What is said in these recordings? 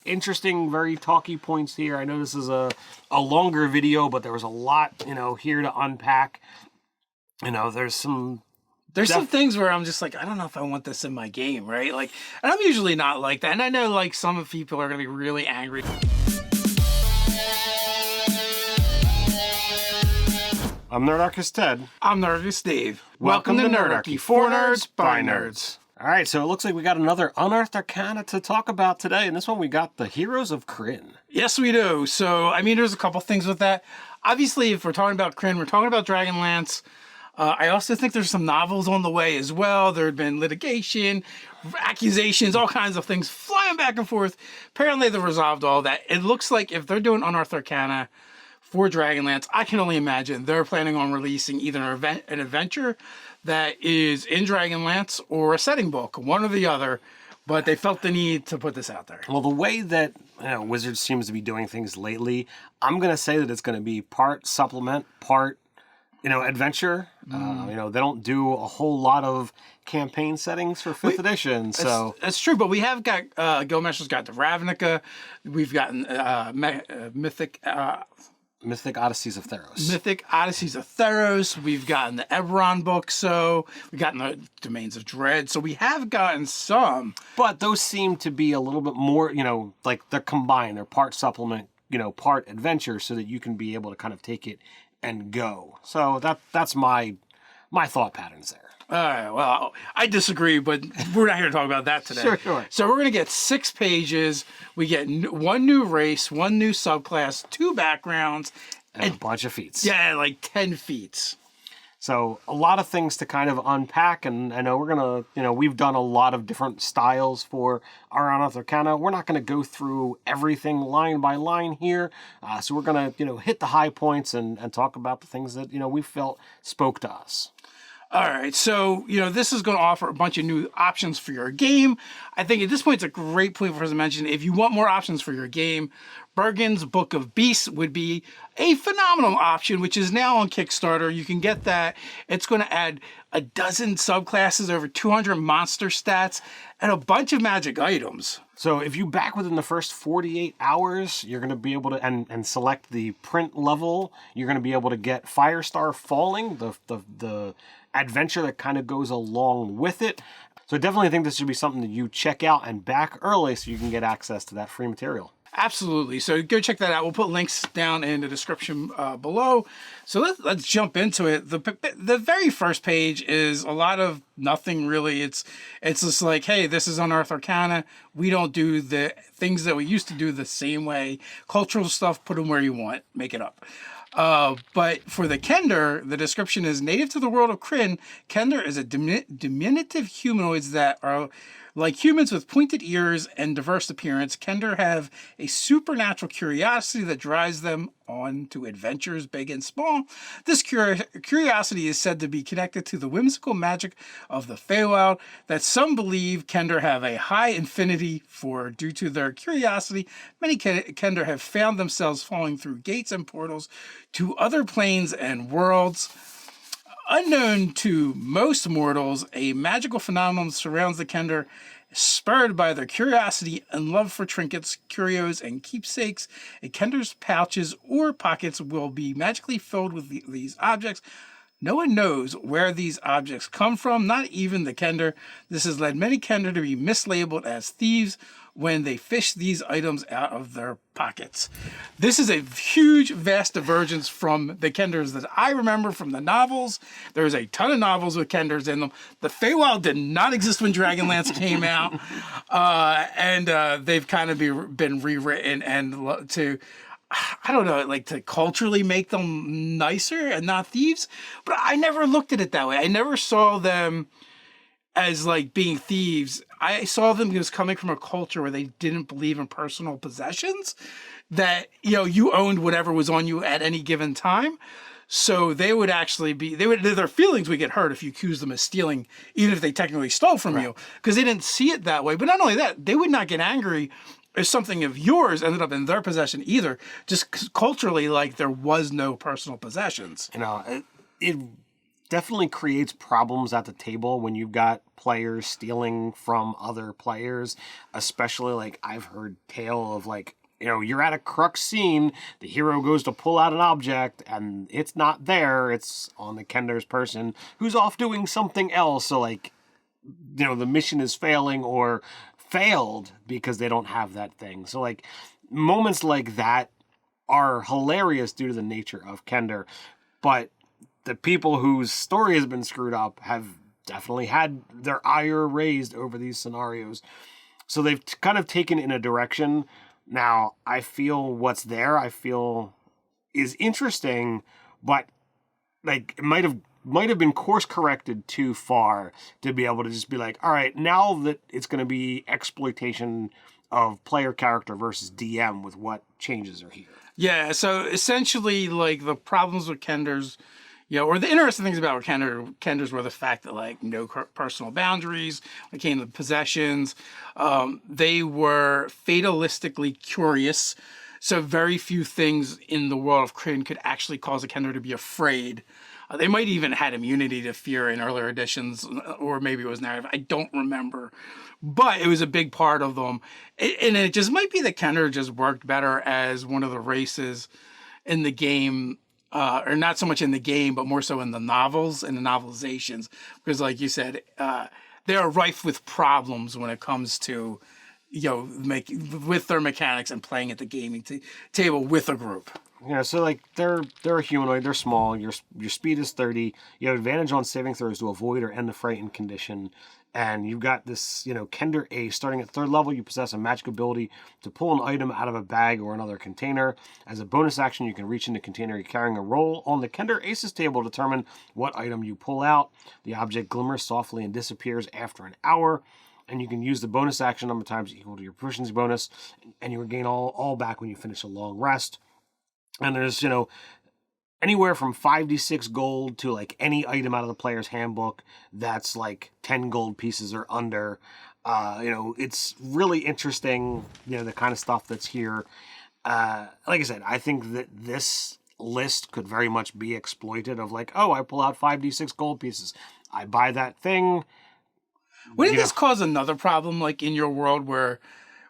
interesting, very talky points here. I know this is a longer video, but there was a lot, here to unpack. There's some things where I'm just like, I don't know if I want this in my game, right? Like, and I'm usually not like that. And I know like some people are going to be really angry. I'm Nerdarchy Ted. I'm Nerdarchy Dave. Welcome to Nerdarchy, for nerds, by nerds. All right, so it looks like we got another Unearthed Arcana to talk about today. And this one we got the Heroes of Krynn. Yes, we do. So, I mean, there's a couple things with that. Obviously, if we're talking about Krynn, we're talking about Dragonlance. I also think there's some novels on the way as well. There had been litigation, accusations, all kinds of things flying back and forth. Apparently, they've resolved all that. It looks like if they're doing Unearthed Arcana for Dragonlance, I can only imagine they're planning on releasing either an adventure that is in Dragonlance or a setting book, one or the other. But they felt the need to put this out there. Well, the way that Wizards seems to be doing things lately, I'm going to say that it's going to be part supplement, part adventure. They don't do a whole lot of campaign settings for 5th edition. So that's true, but we have got Guildmaster's got the Ravnica. We've gotten Mythic Odysseys of Theros. Mythic Odysseys of Theros. We've gotten the Eberron book, so we've gotten the Domains of Dread. So we have gotten some. But those seem to be a little bit more, like they're combined. They're part supplement, part adventure, so that you can be able to kind of take it and go. So that's my thought patterns there. All right, well, I disagree, but we're not here to talk about that today. Sure. So we're going to get 6 pages. We get one new race, one new subclass, 2 backgrounds. And a bunch of feats. Yeah, like 10 feats. So a lot of things to kind of unpack, and I know we're going to, we've done a lot of different styles for our Unearthed Arcana. We're not going to go through everything line by line here. So we're going to, hit the high points and talk about the things that, we felt spoke to us. All right, so, this is going to offer a bunch of new options for your game. I think at this point, it's a great point for us to mention. If you want more options for your game, Bergen's Book of Beasts would be a phenomenal option, which is now on Kickstarter. You can get that. It's going to add a dozen subclasses, over 200 monster stats, and a bunch of magic items. So if you back within the first 48 hours, you're going to be able to, and select the print level, you're going to be able to get Firestar Falling, the adventure that kind of goes along with it. So I definitely think this should be something that you check out and back early so you can get access to that free material. Absolutely. So go check that out. We'll put links down in the description below. So let's jump into it. The very first page is a lot of nothing really. It's just like, hey, this is Unearthed Arcana. We don't do the things that we used to do the same way. Cultural stuff, put them where you want. Make it up. But for the Kender, the description is native to the world of Krynn. Kender is a diminutive humanoids that are like humans with pointed ears and diverse appearance. Kender have a supernatural curiosity that drives them on to adventures big and small. This curiosity is said to be connected to the whimsical magic of the Feywild that some believe Kender have a high affinity for. Due to their curiosity, many Kender have found themselves falling through gates and portals to other planes and worlds. Unknown to most mortals, a magical phenomenon surrounds the Kender, spurred by their curiosity and love for trinkets, curios, and keepsakes. A Kender's pouches or pockets will be magically filled with these objects. No one knows where these objects come from, not even the Kender. This has led many Kender to be mislabeled as thieves when they fish these items out of their pockets. This is a huge, vast divergence from the Kenders that I remember from the novels. There's a ton of novels with Kenders in them. The Feywild did not exist when Dragonlance came out, and they've kind of been rewritten and to, I don't know, like to culturally make them nicer and not thieves. But I never looked at it that way. I never saw them as like being thieves. I saw them as coming from a culture where they didn't believe in personal possessions, that, you owned whatever was on you at any given time. So they would actually their feelings would get hurt if you accused them of stealing, even if they technically stole from you, because they didn't see it that way. But not only that, they would not get angry if something of yours ended up in their possession either, just culturally, like there was no personal possessions. definitely creates problems at the table when you've got players stealing from other players, especially like I've heard tale of like, you're at a crux scene, the hero goes to pull out an object and it's not there, it's on the Kender's person who's off doing something else. So like, the mission is failing or failed because they don't have that thing. So like moments like that are hilarious due to the nature of Kender, but the people whose story has been screwed up have definitely had their ire raised over these scenarios. So they've kind of taken in a direction. Now, I feel what's there, is interesting, but like it might have been course corrected too far to be able to just be like, all right, now that it's going to be exploitation of player character versus DM with what changes are here. Yeah, so essentially, like, the problems with Kender's, or the interesting things about Kender's were the fact that, like, no personal boundaries, when it came to possessions, they were fatalistically curious, so very few things in the world of Krynn could actually cause a Kender to be afraid. They might even had immunity to fear in earlier editions, or maybe it was narrative. I don't remember. But it was a big part of them. And it just might be that Kender just worked better as one of the races in the game, or not so much in the game, but more so in the novels and the novelizations. Because like you said, they are rife with problems when it comes to, with their mechanics and playing at the gaming table with a group. Yeah, so like they're a humanoid, they're small, your speed is 30, you have advantage on saving throws to avoid or end the frightened condition, and you've got this, Kender Ace. Starting at 3rd level, you possess a magic ability to pull an item out of a bag or another container. As a bonus action, you can reach in the container you're carrying a roll on the Kender Ace's table to determine what item you pull out. The object glimmers softly and disappears after an hour. And you can use the bonus action number of times equal to your proficiency bonus, and you regain all back when you finish a long rest. And there's, anywhere from 5d6 gold to like any item out of the player's handbook that's like 10 gold pieces or under. It's really interesting, the kind of stuff that's here. Like I said, I think that this list could very much be exploited of like, oh, I pull out 5d6 gold pieces. I buy that thing. Wouldn't this cause another problem, like in your world where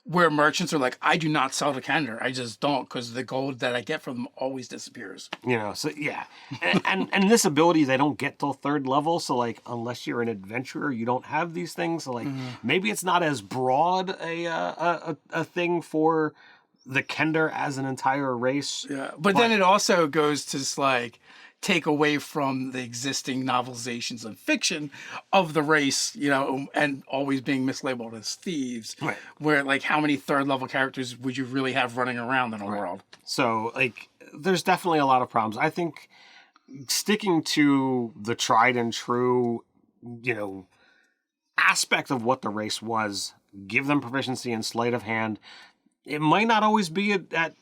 merchants are like, I do not sell to Kender. I just don't, because the gold that I get from them always disappears. So yeah. and this ability, they don't get till 3rd level. So like, unless you're an adventurer, you don't have these things. So like, maybe it's not as broad a thing for the Kender as an entire race. Yeah, but then it also goes to like take away from the existing novelizations and fiction of the race, and always being mislabeled as thieves. Right. Where like, how many 3rd level characters would you really have running around in a world? So like, there's definitely a lot of problems. I think sticking to the tried and true, aspect of what the race was, give them proficiency in sleight of hand. It might not always be at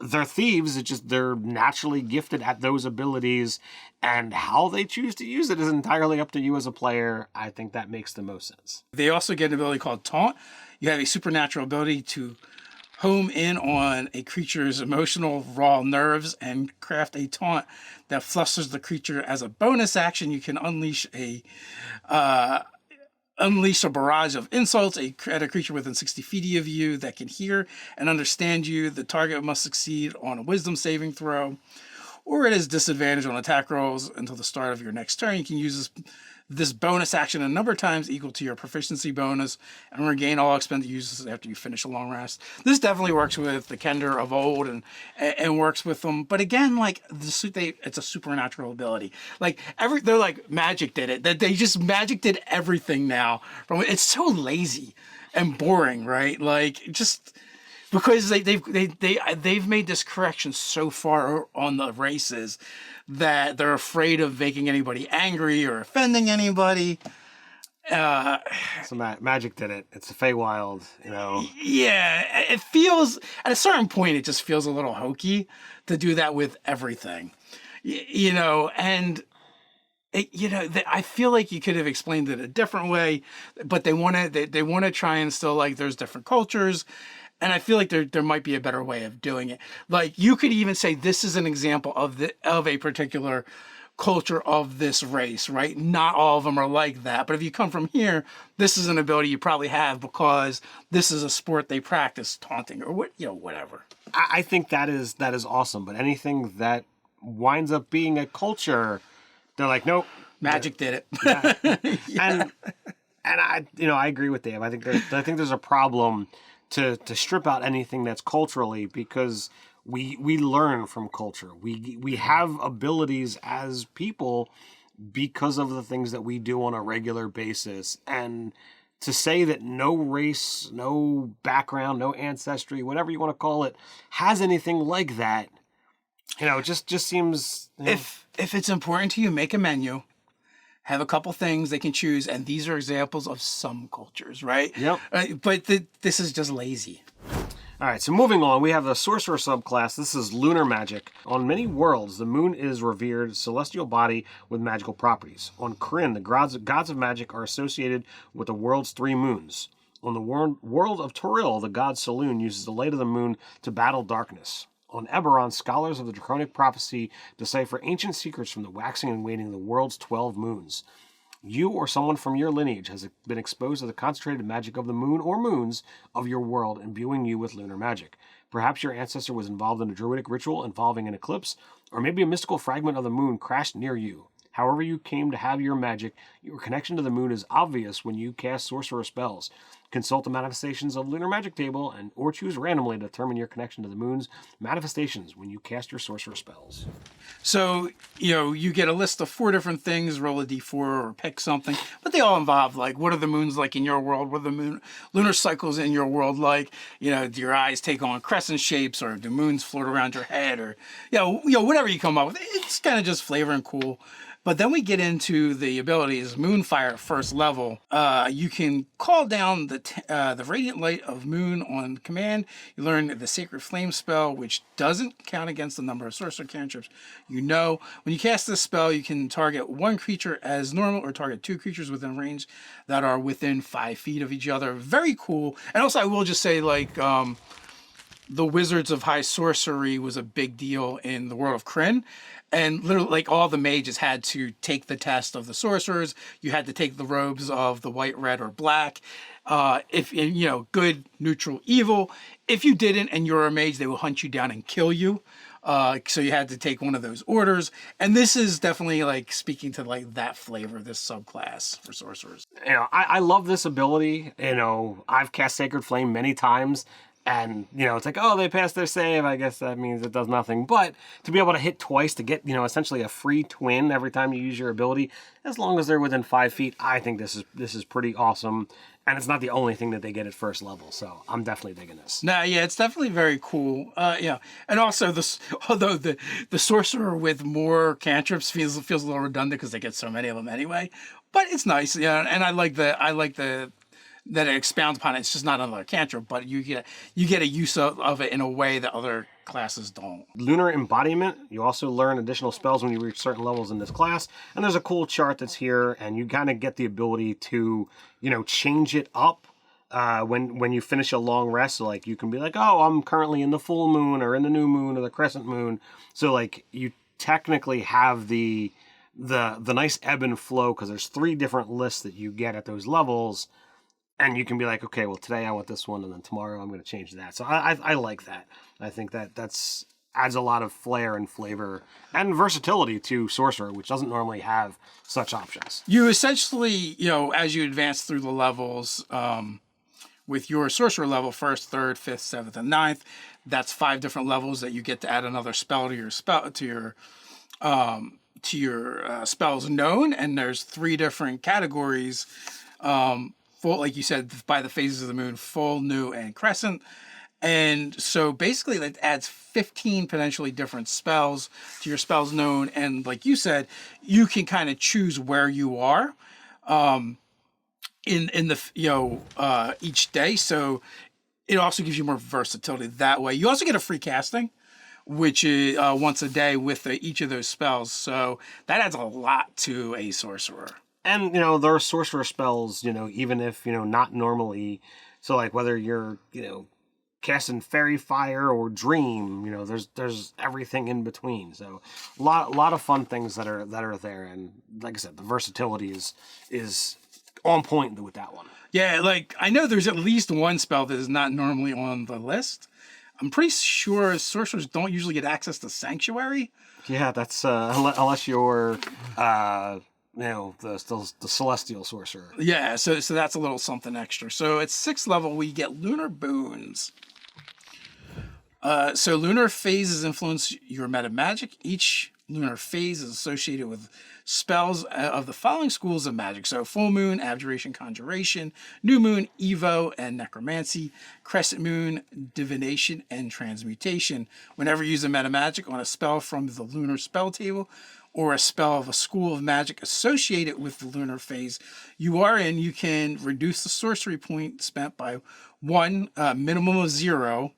they're thieves. It's just they're naturally gifted at those abilities, and how they choose to use it is entirely up to you as a player. I think that makes the most sense. They also get an ability called Taunt. You have a supernatural ability to home in on a creature's emotional raw nerves and craft a taunt that flusters the creature. As a bonus action, you can unleash a barrage of insults at a creature within 60 feet of you that can hear and understand you. The target must succeed on a wisdom saving throw, or it has disadvantage on attack rolls until the start of your next turn. You can use this bonus action a number of times equal to your proficiency bonus and regain all expended uses after you finish a long rest. This definitely works with the Kender of old and works with them. But again, like it's a supernatural ability. Like they're like Magic did it. That they just Magic did everything now. It's so lazy and boring, right? Like just because they've made this correction so far on the races that they're afraid of making anybody angry or offending anybody. So Magic did it. It's a Feywild, Yeah, it feels, at a certain point, it just feels a little hokey to do that with everything. And I feel like you could have explained it a different way, but they want to try and still, like, there's different cultures. And I feel like there might be a better way of doing it. Like, you could even say this is an example of a particular culture of this race, right? Not all of them are like that. But if you come from here, this is an ability you probably have because this is a sport they practice, taunting or what, whatever. I think that is awesome. But anything that winds up being a culture, they're like, nope. Magic did it. Yeah. And I agree with Dave. I think there's a problem to strip out anything that's culturally, because we learn from culture. We have abilities as people because of the things that we do on a regular basis. And to say that no race, no background, no ancestry, whatever you want to call it, has anything like that, it just seems. If it's important to you, make a menu. Have a couple things they can choose, and these are examples of some cultures, right? Yep. But this is just lazy. All right, so moving on, we have the Sorcerer subclass. This is Lunar Magic. On many worlds, the moon is revered celestial body with magical properties. On Krynn, the gods of magic are associated with the world's 3 moons. On the world of Toril, the god Saloon uses the light of the moon to battle darkness. On Eberron, scholars of the Draconic prophecy decipher ancient secrets from the waxing and waning of the world's 12 moons. You or someone from your lineage has been exposed to the concentrated magic of the moon or moons of your world, imbuing you with lunar magic. Perhaps your ancestor was involved in a druidic ritual involving an eclipse, or maybe a mystical fragment of the moon crashed near you. However you came to have your magic, your connection to the moon is obvious when you cast sorcerer spells. Consult the manifestations of Lunar Magic Table or choose randomly to determine your connection to the moon's manifestations when you cast your sorcerer spells. So, you get a list of 4 different things, roll a d4 or pick something, but they all involve, like, what are the moons like in your world? What are the lunar cycles in your world like? Do your eyes take on crescent shapes, or do moons float around your head, or, whatever you come up with. It's kind of just flavor and cool. But then we get into the abilities. Moonfire at first level. You can call down the radiant light of moon on command. You learn the Sacred Flame spell, which doesn't count against the number of sorcerer cantrips. When you cast this spell, you can target 1 creature as normal or target 2 creatures within range that are within 5 feet of each other. Very cool. And also, I will just say, the Wizards of High Sorcery was a big deal in the world of Krynn. And literally, all the mages had to take the test of the sorcerers. You had to take the robes of the white, red, or black. Good, neutral, evil. If you didn't and you're a mage, they will hunt you down and kill you. So you had to take one of those orders. And this is definitely speaking to that flavor, this subclass for sorcerers. I love this ability. I've cast Sacred Flame many times. And, it's like, oh, they passed their save. I guess that means it does nothing. But to be able to hit twice to get, essentially a free twin every time you use your ability, as long as they're within 5 feet, I think this is pretty awesome. And it's not the only thing that they get at first level. So I'm definitely digging this. No, yeah, it's definitely very cool. And also, although the sorcerer with more cantrips feels a little redundant because they get so many of them anyway. But it's nice. Yeah, and I like that it expounds upon it. It's just not another cantrip, but you get a use of it in a way that other classes don't. Lunar Embodiment. You also learn additional spells when you reach certain levels in this class. And there's a cool chart that's here, and you kind of get the ability to, change it up when you finish a long rest. So, you can be like, oh, I'm currently in the full moon or in the new moon or the crescent moon. So, you technically have the nice ebb and flow, because there's 3 different lists that you get at those levels. And you can be like, okay, well, today I want this one, and then tomorrow I'm going to change that. So I like that. I think that's adds a lot of flair and flavor and versatility to Sorcerer, which doesn't normally have such options. You essentially, as you advance through the levels, with your Sorcerer level, 1st, 3rd, 5th, 7th, and 9th, that's 5 different levels that you get to add another spell to your spells known, and there's 3 different categories. Full, like you said, by the phases of the moon, full, new, and crescent. And so basically that adds 15 potentially different spells to your spells known. And like you said, you can kind of choose where you are in the each day. So it also gives you more versatility that way. You also get a free casting, which is once a day with each of those spells. So that adds a lot to a sorcerer. And, there are sorcerer spells, even if, not normally. So, whether you're, casting Fairy Fire or Dream. You know, there's everything in between. So a lot of fun things that are there. And like I said, the versatility is on point with that one. Yeah, like I know there's at least one spell that is not normally on the list. I'm pretty sure sorcerers don't usually get access to Sanctuary. Yeah, that's unless you're the Celestial Sorcerer. Yeah, so that's a little something extra. So at 6th level, we get Lunar Boons. So lunar phases influence your meta magic. Each lunar phase is associated with spells of the following schools of magic. So full moon, abjuration, conjuration, new moon, evo, and necromancy, crescent moon, divination, and transmutation. Whenever you use a meta magic on a spell from the lunar spell table or a spell of a school of magic associated with the lunar phase you are in, you can reduce the sorcery point spent by 1, minimum of 0.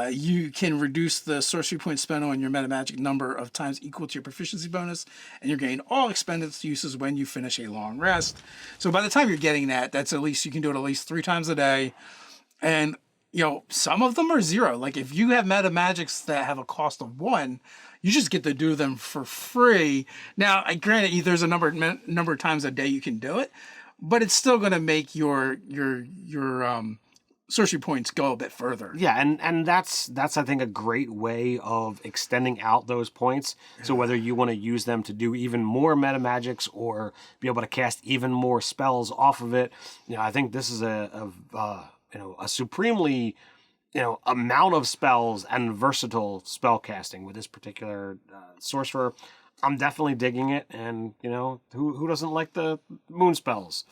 You can reduce the sorcery point spent on your meta magic number of times equal to your proficiency bonus, and you gain all expended uses when you finish a long rest. So by the time you're getting that's at least, you can do it at least 3 times a day. And, you know, some of them are 0. Like if you have meta magics that have a cost of 1, you just get to do them for free. Now, granted, there's a number of times a day you can do it, but it's still going to make your sorcery points go a bit further. Yeah, and that's I think a great way of extending out those points. So whether you want to use them to do even more meta magics or be able to cast even more spells off of it, you know, I think this is a supremely amount of spells and versatile spell casting with this particular sorcerer. I'm definitely digging it, and who doesn't like the moon spells?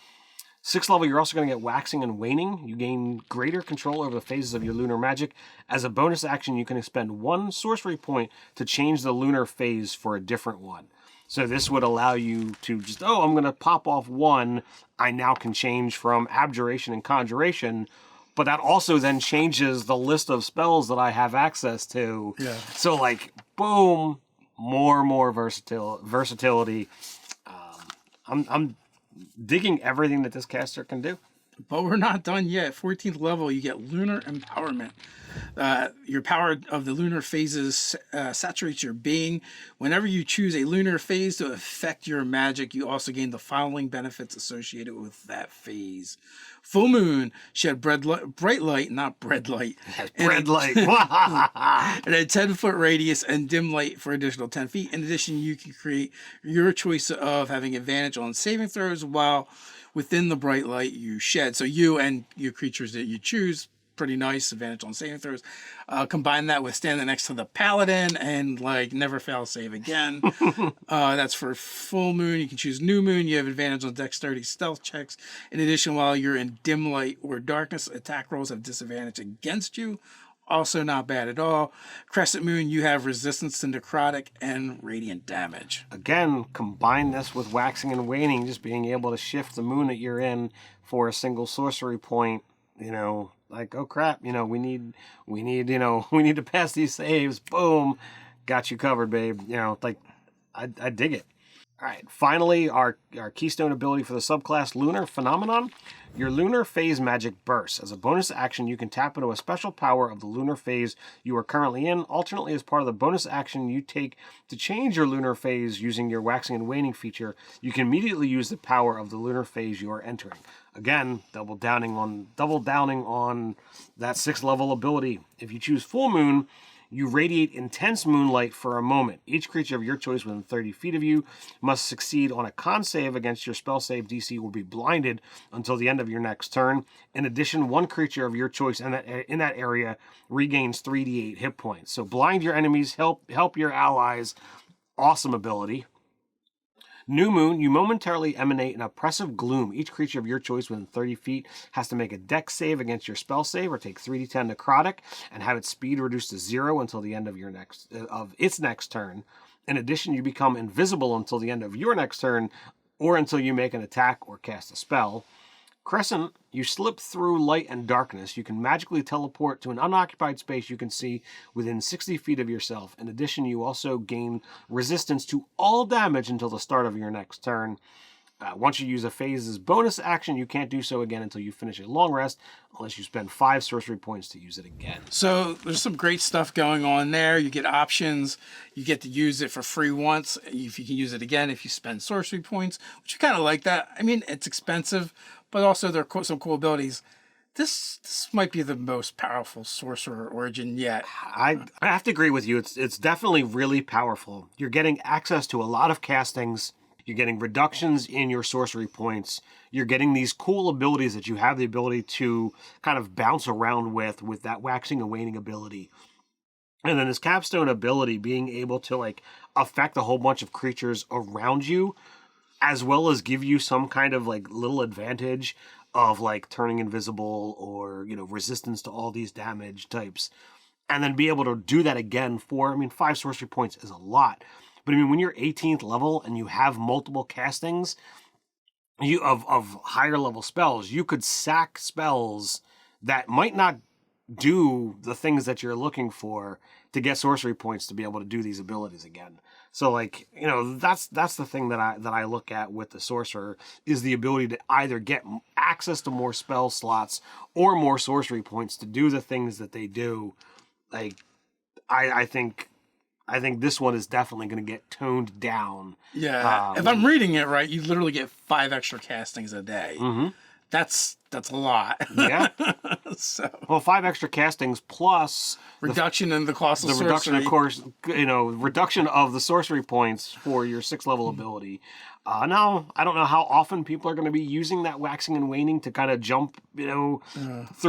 6th level, you're also going to get Waxing and Waning. You gain greater control over the phases of your lunar magic. As a bonus action, you can expend 1 sorcery point to change the lunar phase for a different one. So this would allow you to just, I'm going to pop off 1. I now can change from Abjuration and Conjuration, but that also then changes the list of spells that I have access to. Yeah. So like, boom, more versatility. I'm digging everything that this caster can do. But we're not done yet. 14th level, you get Lunar Empowerment. Your power of the lunar phases saturates your being. Whenever you choose a lunar phase to affect your magic, you also gain the following benefits associated with that phase. Full moon, shed bright light, not bread light. Bread light. And a 10-foot radius, and dim light for additional 10 feet. In addition, you can create your choice of having advantage on saving throws while within the bright light you shed. So you and your creatures that you choose, pretty nice, advantage on saving throws. Combine that with standing next to the paladin and never fail save again. That's for full moon. You can choose new moon. You have advantage on dexterity stealth checks. In addition, while you're in dim light or darkness, attack rolls have disadvantage against you. Also not bad at all. Crescent moon, you have resistance to necrotic and radiant damage. Again, combine this with Waxing and Waning, just being able to shift the moon that you're in for a single sorcery point. Like, oh crap, we need to pass these saves. Boom, got you covered, babe. I dig it. All right, finally, our keystone ability for the subclass, Lunar Phenomenon. Your lunar phase magic bursts. As a bonus action, you can tap into a special power of the lunar phase you are currently in. Alternately, as part of the bonus action you take to change your lunar phase using your Waxing and Waning feature, you can immediately use the power of the lunar phase you are entering. Again, double downing on that 6th level ability. If you choose Full Moon, you radiate intense moonlight for a moment. Each creature of your choice within 30 feet of you must succeed on a con save against your spell save DC or be blinded until the end of your next turn. In addition, 1 creature of your choice in that area regains 3d8 hit points. So blind your enemies, help your allies. Awesome ability. New Moon, you momentarily emanate an oppressive gloom. Each creature of your choice within 30 feet has to make a dex save against your spell save or take 3d10 necrotic and have its speed reduced to 0 until the end of its next turn. In addition, you become invisible until the end of your next turn or until you make an attack or cast a spell. Crescent, you slip through light and darkness. You can magically teleport to an unoccupied space you can see within 60 feet of yourself. In addition, you also gain resistance to all damage until the start of your next turn. Once you use a phase's bonus action, you can't do so again until you finish a long rest, unless you spend 5 sorcery points to use it again. So there's some great stuff going on there. You get options. You get to use it for free once. If you can use it again if you spend sorcery points, which you kind of like that. I mean, it's expensive, but also there are some cool abilities. This might be the most powerful sorcerer origin yet. I have to agree with you. It's definitely really powerful. You're getting access to a lot of castings. You're getting reductions in your sorcery points. You're getting these cool abilities that you have the ability to kind of bounce around with that waxing and waning ability. And then this capstone ability being able to like affect a whole bunch of creatures around you, as well as give you some kind of like little advantage of like turning invisible or, you know, resistance to all these damage types. And then be able to do that again for, 5 sorcery points is a lot. But when you're 18th level and you have multiple castings of higher level spells, you could sack spells that might not do the things that you're looking for to get sorcery points to be able to do these abilities again. So like, that's the thing that I look at with the sorcerer is the ability to either get access to more spell slots or more sorcery points to do the things that they do. Like, I think this one is definitely going to get toned down. Yeah, if I'm reading it right, you literally get 5 extra castings a day. Mm-hmm. That's a lot. Yeah. Well, 5 extra castings plus reduction in the cost of the sorcery. Reduction, of course, reduction of the sorcery points for your 6th level ability. Now, I don't know how often people are going to be using that waxing and waning to kind of jump, through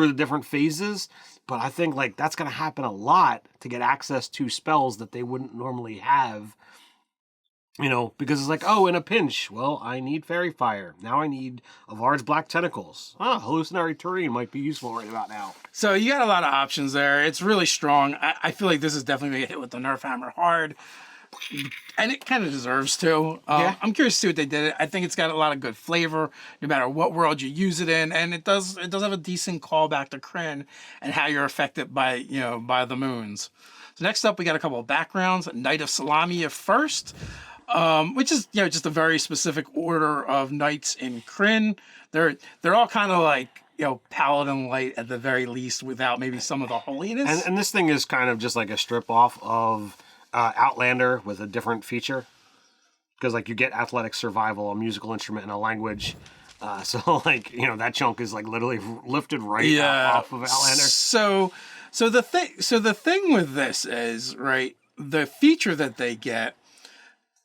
the different phases. But I think like that's going to happen a lot to get access to spells that they wouldn't normally have. Because it's like, oh, in a pinch, well, I need Fairy Fire. Now I need a large black tentacles. Hallucinatory Terrain might be useful right about now. So you got a lot of options there. It's really strong. I feel like this is definitely going to hit with the Nerf hammer hard. And it kind of deserves to. Yeah. I'm curious to see what they did. I think it's got a lot of good flavor, no matter what world you use it in, and it does have a decent callback to Krynn and how you're affected by the moons. So next up, we got a couple of backgrounds. Knight of Salamia first, which is just a very specific order of knights in Krynn. They're all kind of like paladin light at the very least, without maybe some of the holiness. And this thing is kind of just like a strip off of Outlander with a different feature, because like you get athletic survival, a musical instrument, and a language. So like that chunk is like literally lifted right off of Outlander. So the thing with this is, right, the feature that they get,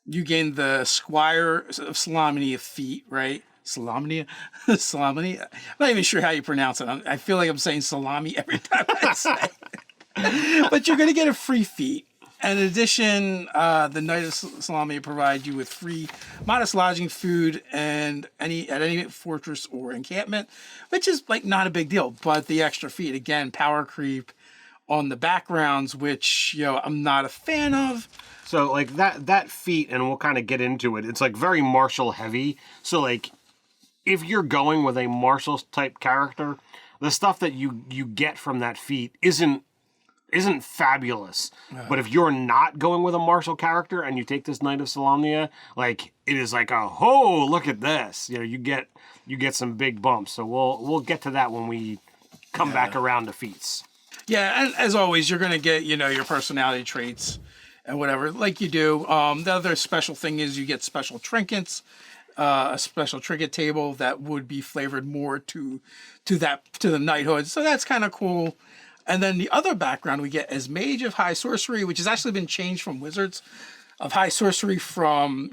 you gain the Squire of Salamia feat, right? Salamia. I'm not even sure how you pronounce it. I feel like I'm saying salami every time I say it. But you're going to get a free feat. And in addition, the Knight of Salamia provide you with free modest lodging, food, and any fortress or encampment, which is like not a big deal. But the extra feat, again, power creep on the backgrounds, which I'm not a fan of. So like that feat, and we'll kind of get into it. It's like very martial heavy. So like if you're going with a martial type character, the stuff that you get from that feat isn't fabulous. But if you're not going with a martial character and you take this Knight of Salamia, like it is like look at this. You get some big bumps. So we'll get to that when we come back around to feats. Yeah, and as always, you're gonna get your personality traits and whatever, like you do. The other special thing is you get special trinkets, a special trinket table that would be flavored more to the knighthood. So that's kind of cool. And then the other background we get is Mage of High Sorcery, which has actually been changed from Wizards of High Sorcery from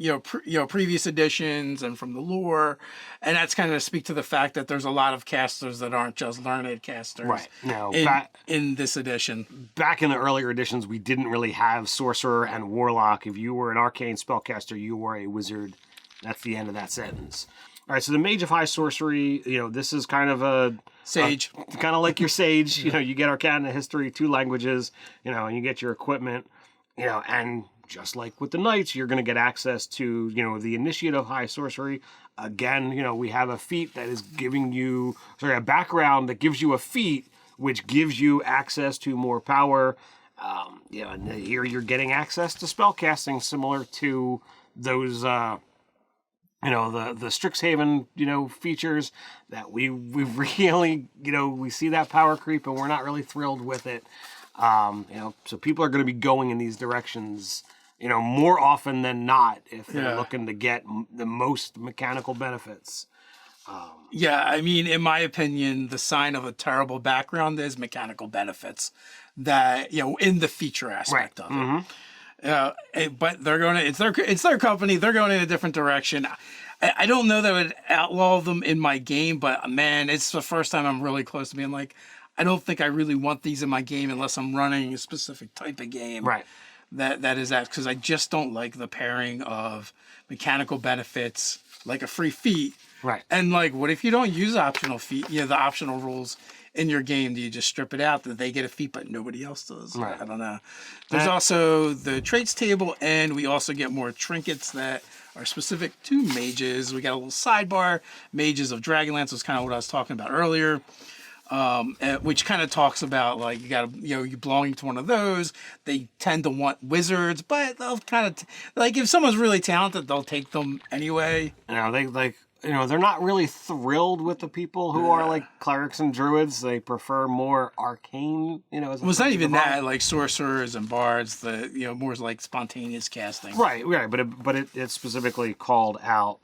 previous editions and from the lore, and that's kind of to speak to the fact that there's a lot of casters that aren't just learned casters. Right. Now, in this edition, back in the earlier editions, we didn't really have Sorcerer and Warlock. If you were an arcane spellcaster, you were a wizard. That's the end of that sentence. All right, so the Mage of High Sorcery, this is kind of a Sage. Kind of like your Sage. You get Arcana, History, 2 languages, and you get your equipment, and just like with the Knights, you're going to get access to, the Initiate of High Sorcery. Again, we have a feat that is giving you, a background that gives you a feat, which gives you access to more power. And here you're getting access to spellcasting similar to those the Strixhaven, features that we really, we see that power creep and we're not really thrilled with it. So people are going to be going in these directions, more often than not if they're looking to get the most mechanical benefits. Yeah, I mean, in my opinion, the sign of a terrible background is mechanical benefits that, in the feature aspect of it. But they're going to, it's their company. They're going in a different direction. I don't know that I would outlaw them in my game, but man, it's the first time I'm really close to being like, I don't think I really want these in my game unless I'm running a specific type of game. Right. That is that, because I just don't like the pairing of mechanical benefits like a free feat. Right. And like, what if you don't use optional feat, the optional rules in your game? Do you just strip it out that they get a feat but nobody else does? Right. I don't know. There's also the traits table, and we also get more trinkets that are specific to mages. We got a little sidebar. Mages of Dragonlance was kind of what I was talking about earlier. Which kind of talks about like you got to you belonging to one of those. They tend to want wizards, but they'll kind of like if someone's really talented, they'll take them anyway. They're not really thrilled with the people who are like clerics and druids. They prefer more arcane. As well, it's not even that, like sorcerers and bards. The more like spontaneous casting. Right. But it's specifically called out.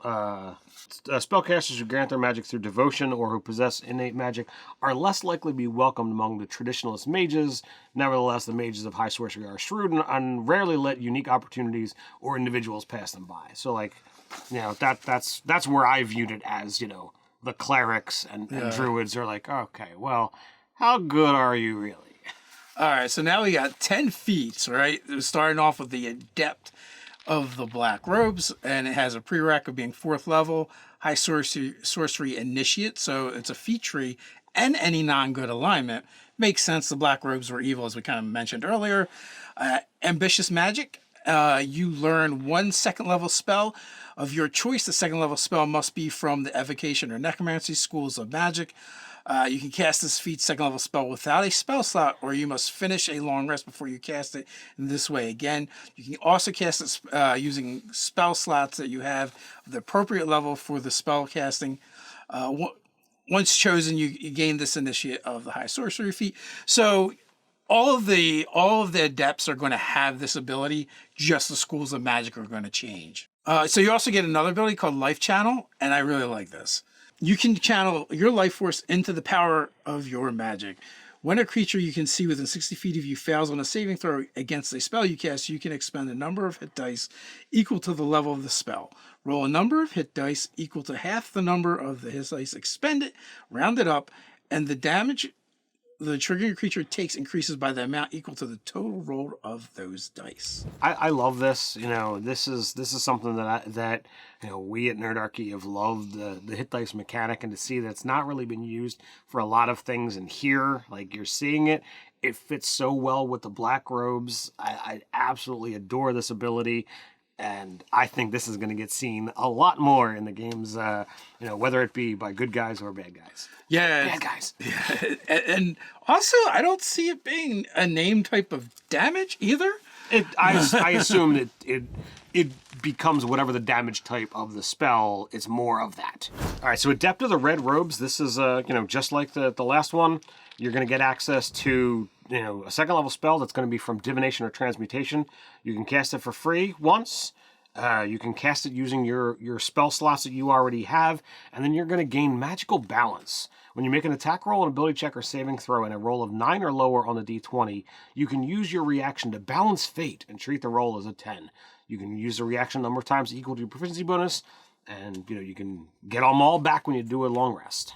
Spellcasters who grant their magic through devotion or who possess innate magic are less likely to be welcomed among the traditionalist mages. Nevertheless, the mages of high sorcery are shrewd and rarely let unique opportunities or individuals pass them by. So, like, that's where I viewed it as, the clerics and druids are like, okay, well, how good are you really? All right, so now we got 10 feats, right? Starting off with the Adept of the Black Robes, and it has a prereq of being 4th level, high sorcery initiate, so it's a feat tree, and any non-good alignment. Makes sense, the Black Robes were evil, as we kind of mentioned earlier. Ambitious Magic, you learn 1 2nd level spell of your choice. The 2nd level spell must be from the Evocation or Necromancy schools of magic. You can cast this feat 2nd level spell without a spell slot, or you must finish a long rest before you cast it in this way. Again, you can also cast it using spell slots that you have the appropriate level for the spell casting. Once chosen, you gain this initiate of the high sorcery feat. So all of the adepts are going to have this ability. Just the schools of magic are going to change. So you also get another ability called Life Channel, and I really like this. You can channel your life force into the power of your magic. When a creature you can see within 60 feet of you fails on a saving throw against a spell you cast, you can expend a number of hit dice equal to the level of the spell. Roll a number of hit dice equal to half the number of the hit dice expended, round it up, and the damage the triggering creature takes increases by the amount equal to the total roll of those dice. I love this. This is something that we at Nerdarchy have loved, the hit dice mechanic, and to see that it's not really been used for a lot of things. And here, like, you're seeing it. It fits so well with the Black Robes. I absolutely adore this ability. And I think this is going to get seen a lot more in the games, whether it be by good guys or bad guys. Yeah. Bad guys. Yeah. And also, I don't see it being a name type of damage either. I assume it becomes whatever the damage type of the spell. It's more of that. All right, so Adept of the Red Robes. This is, just like the last one. You're going to get access to a 2nd level spell that's going to be from Divination or Transmutation. You can cast it for free once. You can cast it using your spell slots that you already have, and then you're going to gain Magical Balance. When you make an attack roll, an ability check, or saving throw, and a roll of 9 or lower on the d20, you can use your reaction to balance fate and treat the roll as a 10. You can use the reaction a number of times equal to your proficiency bonus, and you can get them all back when you do a long rest.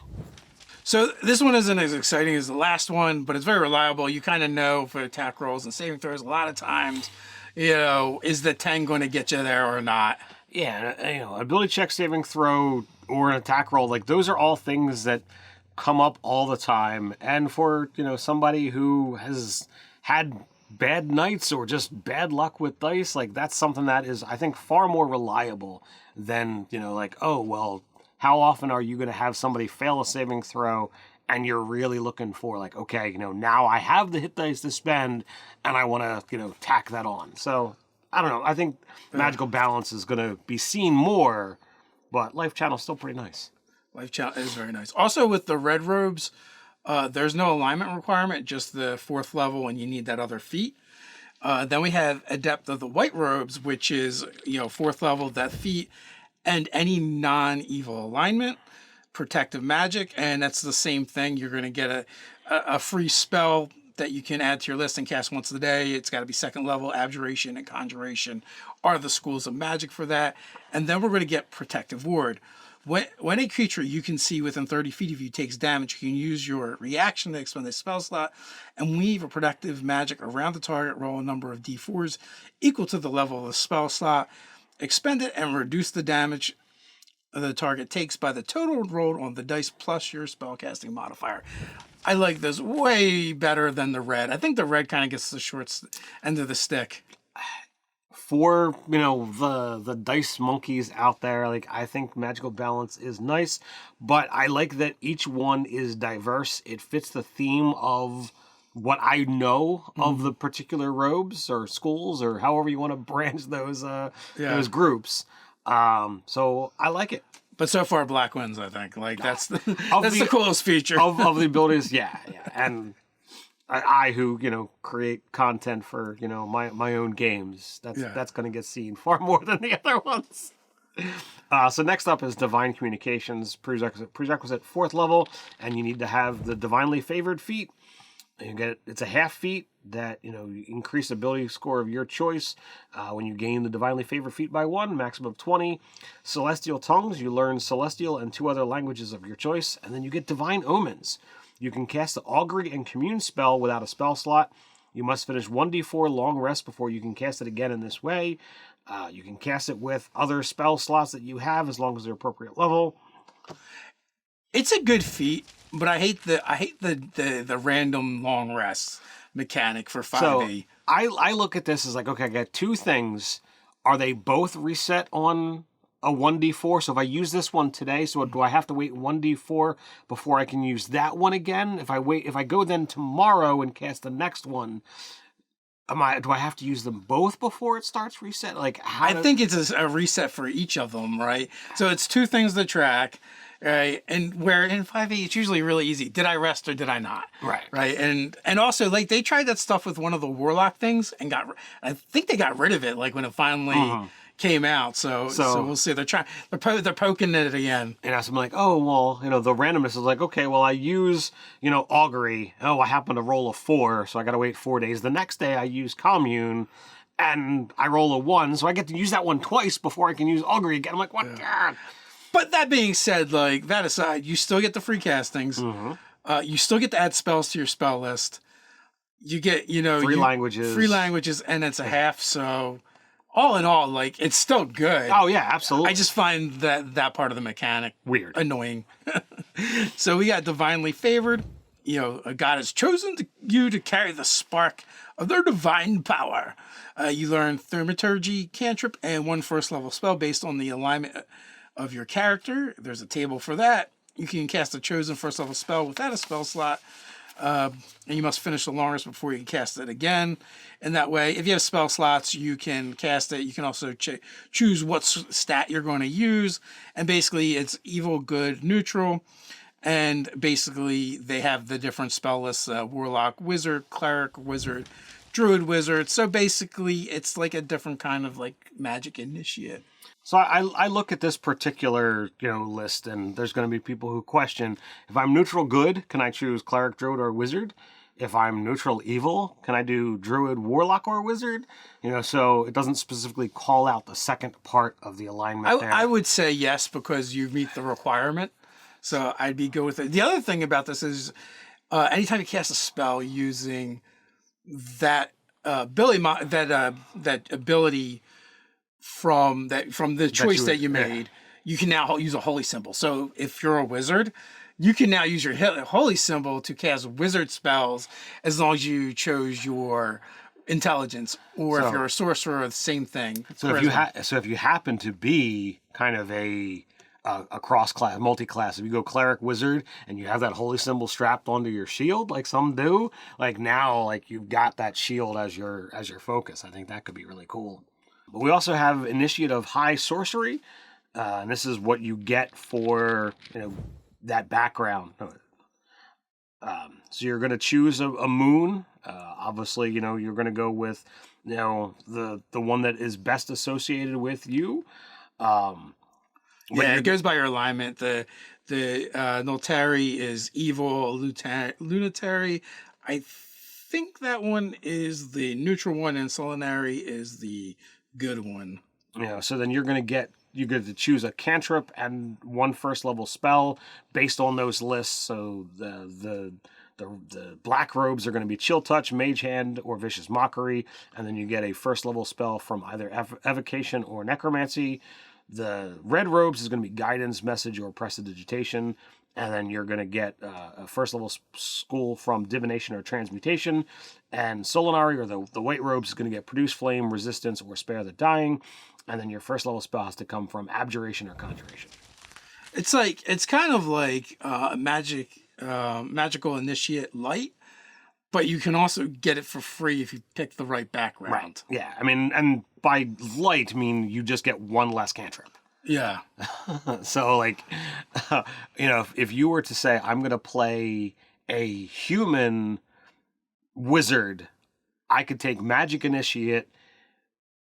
So this one isn't as exciting as the last one, but it's very reliable. You kind of know for attack rolls and saving throws, a lot of times, is the 10 going to get you there or not? Yeah, ability check, saving throw, or an attack roll, like those are all things that come up all the time. And for, somebody who has had bad nights or just bad luck with dice, like that's something that is, I think, far more reliable than, how often are you going to have somebody fail a saving throw and you're really looking for like, okay, now I have the hit dice to spend and I want to, tack that on. So I don't know. I think Magical Balance is going to be seen more but Life Channel's still pretty nice. Life Channel is very nice. Also, with the red robes, there's no alignment requirement, just the 4th level, and you need that other feat. Then we have Adept of the White Robes, which is, 4th level, that feat, and any non-evil alignment, protective magic, and that's the same thing. You're going to get a free spell that you can add to your list and cast once a day. It's got to be 2nd level. Abjuration and Conjuration are the schools of magic for that. And then we're going to get Protective Ward. When a creature you can see within 30 feet of you takes damage, you can use your reaction to expend the spell slot and weave a protective magic around the target. Roll a number of d4s equal to the level of the spell slot. Expend it and reduce the damage the target takes by the total rolled on the dice plus your spellcasting modifier. I like this way better than the red. I think the red kind of gets the short end of the stick. For, the dice monkeys out there, like, I think Magical Balance is nice, but I like that each one is diverse. It fits the theme of what I know of the particular robes or schools or however you want to branch those groups. So I like it. But so far, black wins, I think. Like, that's the coolest feature. Of the abilities, yeah. And I who, create content for, my own games, that's going to get seen far more than the other ones. So next up is Divine Communications, prerequisite 4th level, and you need to have the Divinely Favored feat. It's a half feat that, you increase ability score of your choice when you gain the Divinely Favored feat by 1, maximum of 20. Celestial Tongues, you learn Celestial and 2 other languages of your choice, and then you get Divine Omens. You can cast the Augury and Commune spell without a spell slot. You must finish 1d4 long rest before you can cast it again in this way. You can cast it with other spell slots that you have as long as they're appropriate level. It's a good feat, but I hate the random long rest mechanic for 5e. So I look at this as like, okay, I got 2 things. Are they both reset on a 1d4? So if I use this one today, so do I have to wait 1d4 before I can use that one again? If I go then tomorrow and cast the next one, do I have to use them both before it starts reset? Like, I think it's a reset for each of them, right? So it's 2 things to track, right? And where in 5e it's usually really easy. Did I rest or did I not? Right. And also, like, they tried that stuff with one of the Warlock things and I think they got rid of it, like, when it finally came out. So we'll see. They're poking at it again. And I'm like, oh, well, the randomness is like, okay, well, I use, Augury. Oh, I happen to roll a 4, so I got to wait 4 days. The next day I use Commune, and I roll a 1, so I get to use that one twice before I can use Augury again. I'm like, what? Yeah. But that being said, like, that aside, you still get the free castings. You still get to add spells to your spell list. You get, free languages, and it's a half, so all in all, like, it's still good. Oh, yeah, absolutely. I just find that part of the mechanic weird, annoying. So we got Divinely Favored. A god has chosen you to carry the spark of their divine power. You learn Thaumaturgy, Cantrip, and 1 1st level spell based on the alignment of your character. There's a table for that. You can cast a chosen 1st level spell without a spell slot. And you must finish the longest before you can cast it again. And that way, if you have spell slots, you can cast it. You can also choose what stat you're going to use. And basically, it's evil, good, neutral. And basically, they have the different spell lists, Warlock, Wizard, Cleric, Wizard, Druid, Wizard. So basically, it's like a different kind of like magic initiate. So I look at this particular, list, and there's going to be people who question, if I'm neutral good, can I choose Cleric, Druid, or Wizard? If I'm neutral evil, can I do Druid, Warlock, or Wizard? So it doesn't specifically call out the second part of the alignment there. I would say yes, because you meet the requirement. So I'd be good with it. The other thing about this is anytime you cast a spell using that ability from the choice that you made, you can now use a holy symbol. So if you're a wizard, you can now use your holy symbol to cast wizard spells as long as you chose your intelligence. Or if you're a sorcerer, the same thing. So if you happen to be kind of a cross-class, multi-class, if you go Cleric, Wizard, and you have that holy symbol strapped onto your shield, like some do, like now, like you've got that shield as your focus. I think that could be really cool. But we also have Initiate of High Sorcery. And this is what you get for, that background. So you're going to choose a moon. Obviously, you're going to go with, the one that is best associated with you. It goes by your alignment. The Noltari is evil. Lunatary, I think that one is the neutral one, and Solinari is the good one. So then you're going to choose a cantrip and one first level spell based on those lists. So the black robes are going to be Chill Touch, Mage Hand, or Vicious Mockery, and then you get a first level spell from either Evocation or Necromancy. The red robes is going to be Guidance, Message, or Prestidigitation, and then you're going to get a first level school from Divination or Transmutation, and Solinari, or the white robes, is going to get Produce Flame, Resistance, or Spare the Dying, and then your first level spell has to come from Abjuration or Conjuration. It's kind of like Magical Initiate Light, but you can also get it for free if you pick the right background. Right. Yeah. I mean, and by light, you just get one less cantrip. Yeah. So, if you were to say, I'm going to play a human wizard, I could take Magic Initiate,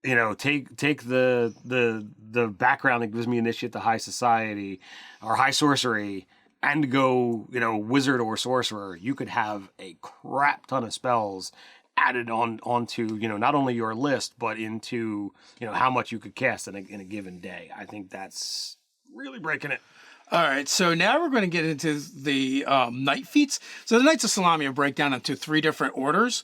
take the background that gives me Initiate to High Society or High Sorcery, and go, wizard or sorcerer. You could have a crap ton of spells added onto, not only your list, but into, how much you could cast in a given day. I think that's really breaking it. All right, so now we're going to get into the Knight feats. So the Knights of Salamia break down into 3 different orders.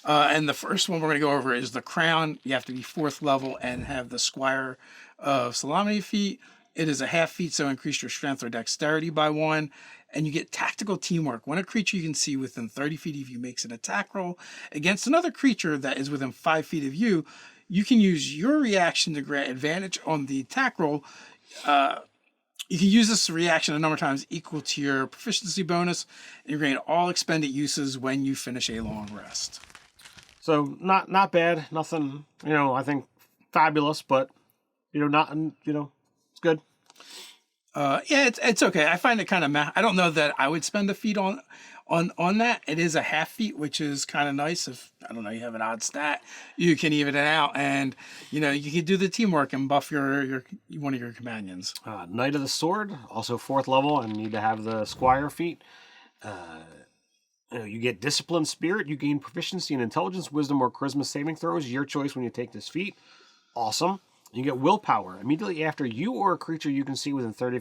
And the first one we're going to go over is the Crown. You have to be 4th level and have the Squire of Salamia feat. It is a half feat, so increase your strength or dexterity by 1. And you get tactical teamwork. When a creature you can see within 30 feet of you makes an attack roll against another creature that is within 5 feet of you, you can use your reaction to grant advantage on the attack roll. You can use this reaction a number of times equal to your proficiency bonus, and you gain all expended uses when you finish a long rest. So not bad. Nothing, I think fabulous, but, it's good. It's okay. I find it kind of I don't know that I would spend a feat on that. It is a half feat, which is kind of nice. If you have an odd stat, you can even it out, and you can do the teamwork and buff your one of your companions. Knight of the Sword, also 4th level, and need to have the Squire feat. You get Discipline Spirit. You gain proficiency in Intelligence, Wisdom, or Charisma saving throws. Your choice when you take this feat. Awesome. You get Willpower. Immediately after you or a creature you can see within 30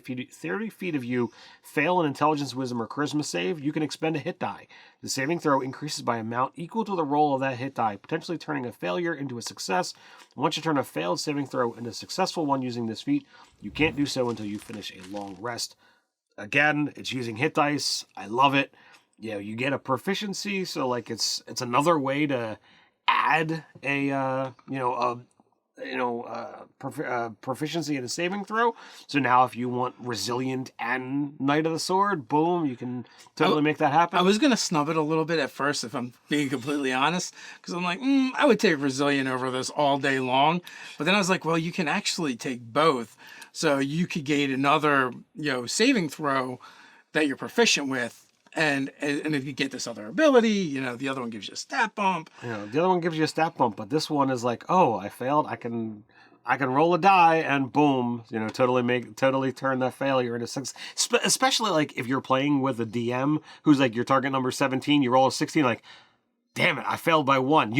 feet of you fail an Intelligence, Wisdom, or Charisma save, you can expend a hit die. The saving throw increases by amount equal to the roll of that hit die, potentially turning a failure into a success. Once you turn a failed saving throw into a successful one using this feat, you can't do so until you finish a long rest. Again, it's using hit dice. I love it. You get a proficiency, so it's another way to add a proficiency in a saving throw. So now if you want Resilient and Knight of the Sword, boom, you can totally make that happen. I was going to snub it a little bit at first, if I'm being completely honest, because I'm like, I would take Resilient over this all day long. But then I was like, well, you can actually take both. So you could gain another, saving throw that you're proficient with. And if you get this other ability, the other one gives you a stat bump. The other one gives you a stat bump, but this one is like, oh, I failed. I can roll a die and boom, totally turn that failure into success. Especially if you're playing with a DM who's your target number 17, you roll a 16, damn it, I failed by 1.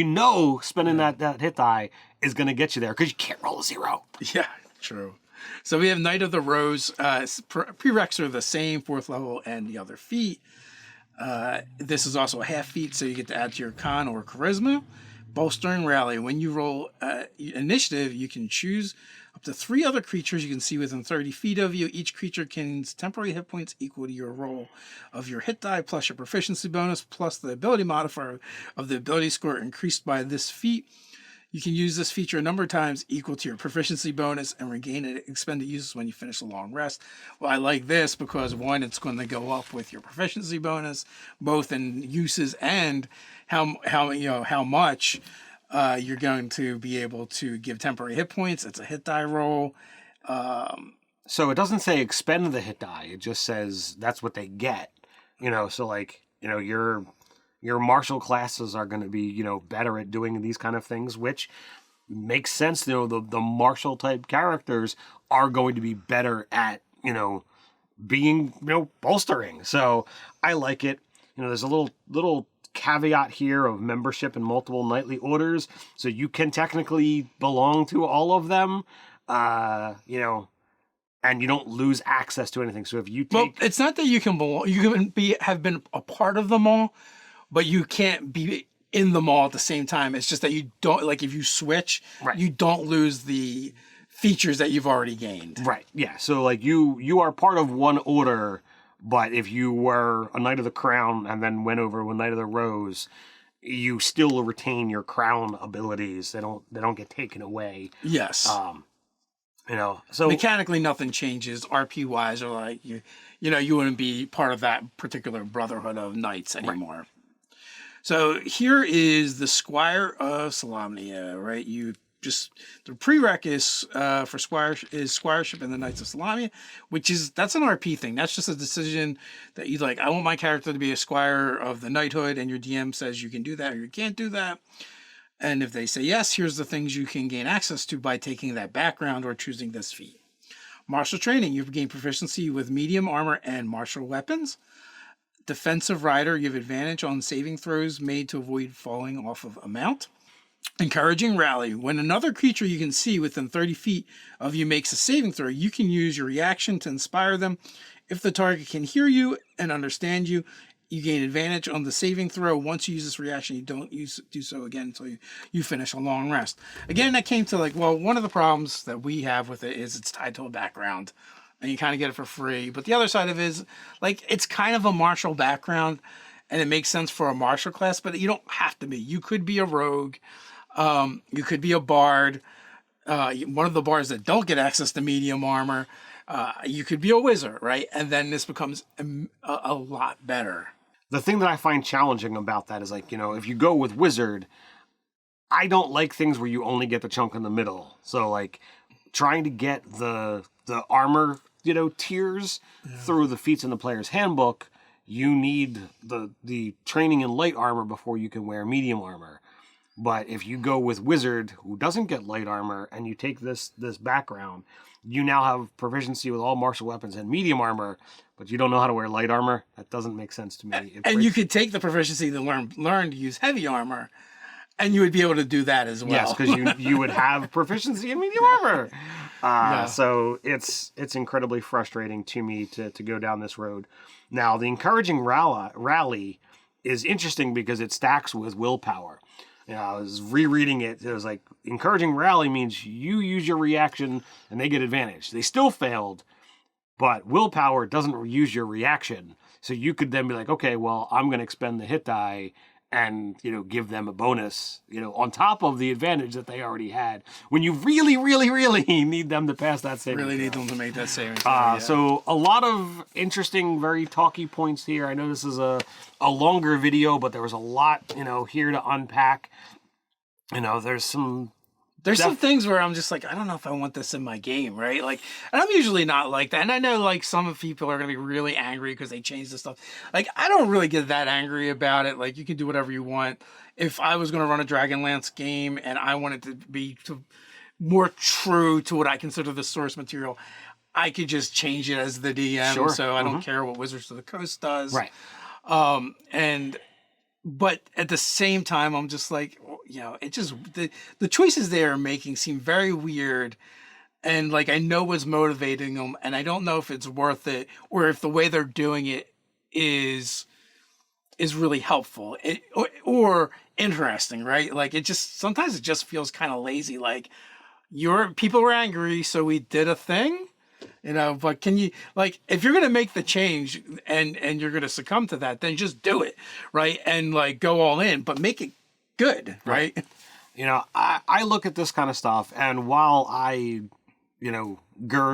Spending that hit die is going to get you there because you can't roll a 0. Yeah, true. So we have Knight of the Rose. Prereqs are the same, 4th level, and the other feat. This is also a half feat, so you get to add to your con or charisma. Bolstering Rally. When you roll initiative, you can choose up to 3 other creatures you can see within 30 feet of you. Each creature gains temporary hit points equal to your roll of your hit die, plus your proficiency bonus, plus the ability modifier of the ability score increased by this feat. You can use this feature a number of times equal to your proficiency bonus and regain expended uses when you finish a long rest. Well, I like this because 1, it's going to go up with your proficiency bonus, both in uses and how much you're going to be able to give temporary hit points. It's a hit die roll. So it doesn't say expend the hit die. It just says that's what they get. So like, your martial classes are going to be, better at doing these kind of things, which makes sense. The martial type characters are going to be better at, being, bolstering. So I like it. There's a little caveat here of membership in multiple knightly orders. So you can technically belong to all of them, and you don't lose access to anything. So if you take... Well, it's not that you can belong, you can have been a part of them all, but you can't be in them all at the same time. It's just that you don't, like, if you switch, right, you don't lose the features that you've already gained. Right, yeah. So, like, you are part of one order, but if you were a Knight of the Crown and then went over with Knight of the Rose, you still retain your crown abilities. They don't get taken away. Yes. So mechanically nothing changes RP wise, or like you wouldn't be part of that particular brotherhood of knights anymore. Right. So here is the Squire of Salamia, right? The prereq is for squireship in the Knights of Salamia, that's an RP thing. That's just a decision that you like. I want my character to be a squire of the knighthood, and your DM says you can do that or you can't do that. And if they say yes, here's the things you can gain access to by taking that background or choosing this feat. Martial training, you've gained proficiency with medium armor and martial weapons. Defensive rider, you have advantage on saving throws made to avoid falling off of a mount. Encouraging rally, when another creature you can see within 30 feet of you makes a saving throw, you can use your reaction to inspire them. If the target can hear you and understand you, you gain advantage on the saving throw. Once you use this reaction, you don't do so again until you finish a long rest. Again, that came to one of the problems that we have with it is it's tied to a background, and you kind of get it for free. But the other side of it is, it's kind of a martial background, and it makes sense for a martial class, but you don't have to be. You could be a rogue. You could be a bard. One of the bards that don't get access to medium armor. You could be a wizard, right? And then this becomes a lot better. The thing that I find challenging about that is, if you go with wizard, I don't like things where you only get the chunk in the middle. So, trying to get the armor, tiers through the feats in the player's handbook, you need the training in light armor before you can wear medium armor. But if you go with wizard, who doesn't get light armor, and you take this background, you now have proficiency with all martial weapons and medium armor, but you don't know how to wear light armor. That doesn't make sense to me. You could take the proficiency to learn to use heavy armor, and you would be able to do that as well. Yes, because you would have proficiency in medium armor. So it's incredibly frustrating to me to go down this road. Now, the encouraging rally is interesting because it stacks with willpower. I was rereading it. It was encouraging rally means you use your reaction and they get advantage. They still failed, but willpower doesn't use your reaction. So you could then be okay, well, I'm going to expend the hit die and, give them a bonus, on top of the advantage that they already had when you really, really, really need them to pass that saving. Really need them to make that saving throw, yeah. So a lot of interesting, very talky points here. I know this is a longer video, but there was a lot, here to unpack. There's some things where I'm just I don't know if I want this in my game, right? And I'm usually not like that. And I know some people are going to be really angry because they changed the stuff. I don't really get that angry about it. You can do whatever you want. If I was going to run a Dragonlance game and I wanted to be more true to what I consider the source material, I could just change it as the DM. Sure. So I don't care what Wizards of the Coast does. Right. But at the same time, I'm just it just, the choices they are making seem very weird. And I know what's motivating them, and I don't know if it's worth it or if the way they're doing it is really helpful or interesting, right? Sometimes it just feels kind of lazy. People were angry, so we did a thing. But can you, if you're going to make the change and you're going to succumb to that, then just do it, right? And go all in, but make it good, right? I look at this kind of stuff, and while I,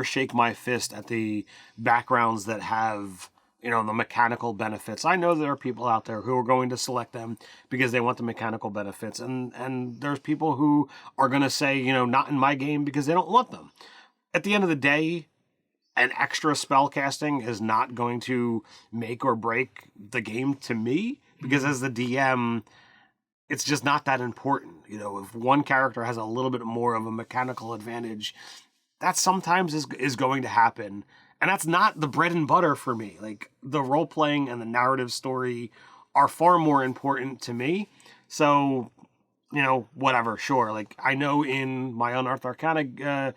shake my fist at the backgrounds that have, the mechanical benefits, I know there are people out there who are going to select them because they want the mechanical benefits. And there's people who are going to say, not in my game because they don't want them. at the end of the day, an extra spell casting is not going to make or break the game to me, because as the DM, it's just not that important. You know, if one character has a little bit more of a mechanical advantage, that sometimes is going to happen. And that's not the bread and butter for me. Like, the role-playing and the narrative story are far more important to me. So, you know, whatever, sure. Like, I know in my Unearthed Arcana, in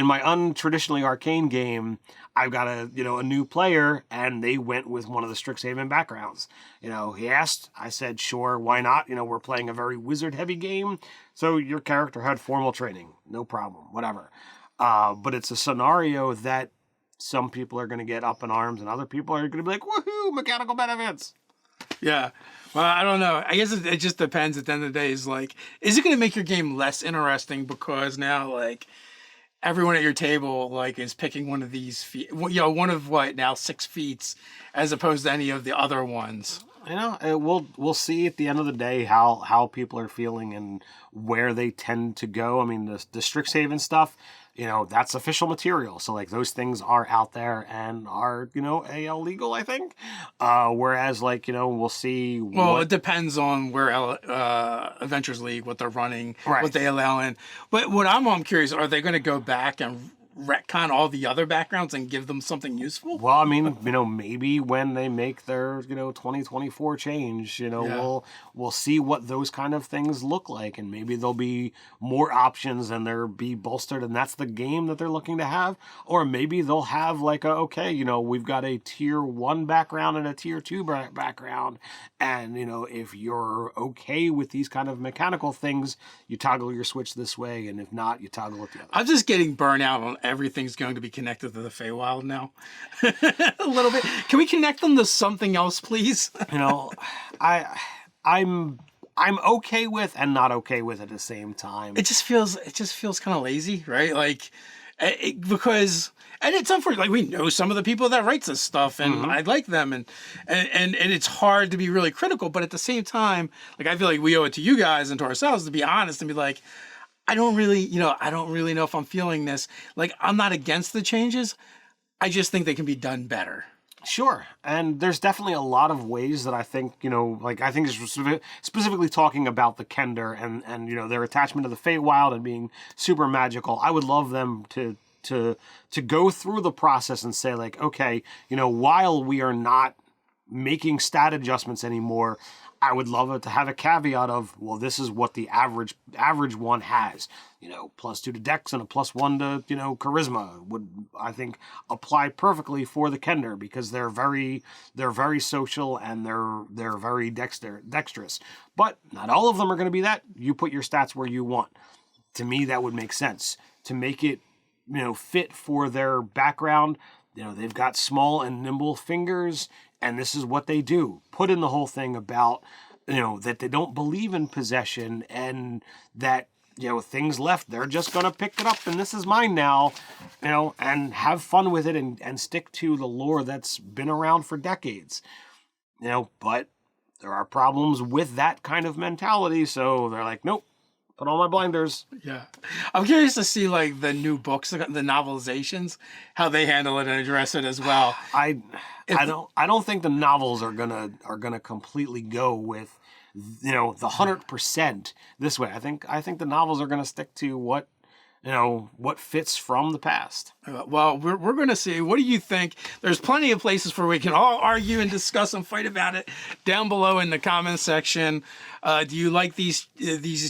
my untraditionally arcane game, I've got a new player, and they went with one of the Strixhaven backgrounds. You know, he asked, I said, sure, why not? You know, we're playing a very wizard-heavy game, so your character had formal training. No problem, whatever. But it's a scenario that some people are going to get up in arms, and other people are going to be like, woohoo, mechanical benefits. Yeah. Well, I don't know. I guess it just depends at the end of the day. Is like, is it going to make your game less interesting because now, like, everyone at your table, like, is picking one of these one of what now 6 feats, as opposed to any of the other ones. You know, we'll see at the end of the day how people are feeling and where they tend to go. I mean, the Strixhaven stuff, you know, that's official material. So, like, those things are out there and are, you know, AL legal, I think. Whereas, like, you know, we'll see. Well, it depends on where Adventures League, what they're running, right, what they allow in. But what I'm curious, are they going to go back and retcon all the other backgrounds and give them something useful? Well, I mean, you know, maybe when they make their, you know, 2024 change, you know, we'll see what those kind of things look like, and maybe there'll be more options and they'll be bolstered, and that's the game that they're looking to have. Or maybe they'll have like okay, you know, we've got a tier 1 background and a tier 2 background, and, you know, if you're okay with these kind of mechanical things, you toggle your switch this way, and if not, you toggle it the other. I'm just getting burnt out on everything's going to be connected to the Feywild now. A little bit. Can we connect them to something else, please? You know, I'm okay with and not okay with at the same time. It just feels kind of lazy, right? Like, because, and it's unfortunate. Like, we know some of the people that write this stuff, and I like them, and it's hard to be really critical. But at the same time, like, I feel like we owe it to you guys and to ourselves to be honest and be like, I don't really know if I'm feeling this. Like, I'm not against the changes. I just think they can be done better. Sure. And there's definitely a lot of ways that I think, you know, like, I think specifically talking about the Kender and you know, their attachment to the Feywild and being super magical. I would love them to go through the process and say, like, okay, you know, while we are not making stat adjustments anymore, I would love it to have a caveat of, well, this is what the average one has. You know, +2 to Dex and a +1 to, you know, Charisma would, I think, apply perfectly for the Kender, because they're very social and they're very dexterous. But not all of them are going to be that. You put your stats where you want. To me, that would make sense. To make it, you know, fit for their background, you know, they've got small and nimble fingers, and this is what they do. Put in the whole thing about, you know, that they don't believe in possession, and that, you know, things left, they're just going to pick it up and this is mine now, you know, and have fun with it and stick to the lore that's been around for decades. You know, but there are problems with that kind of mentality, so they're like, nope. Put on my blinders. Yeah. I'm curious to see, like, the new books, the novelizations, how they handle it and address it as well. I don't think the novels are gonna completely go with, you know, the 100% this way. I think the novels are gonna stick to what, you know, what fits from the past. Well, we're going to see. What do you think? There's plenty of places where we can all argue and discuss and fight about it down below in the comments section. Do you like these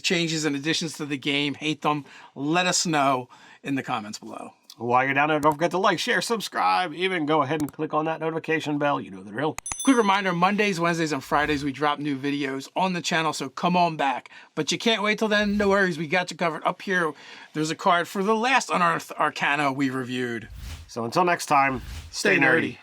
changes and additions to the game? Hate them? Let us know in the comments below. While you're down there, don't forget to like, share, subscribe, even go ahead and click on that notification bell. You know the drill. Quick reminder, Mondays, Wednesdays, and Fridays, we drop new videos on the channel, so come on back. But you can't wait till then. No worries, we got you covered. Up here, there's a card for the last Unearthed Arcana we reviewed. So until next time, stay nerdy.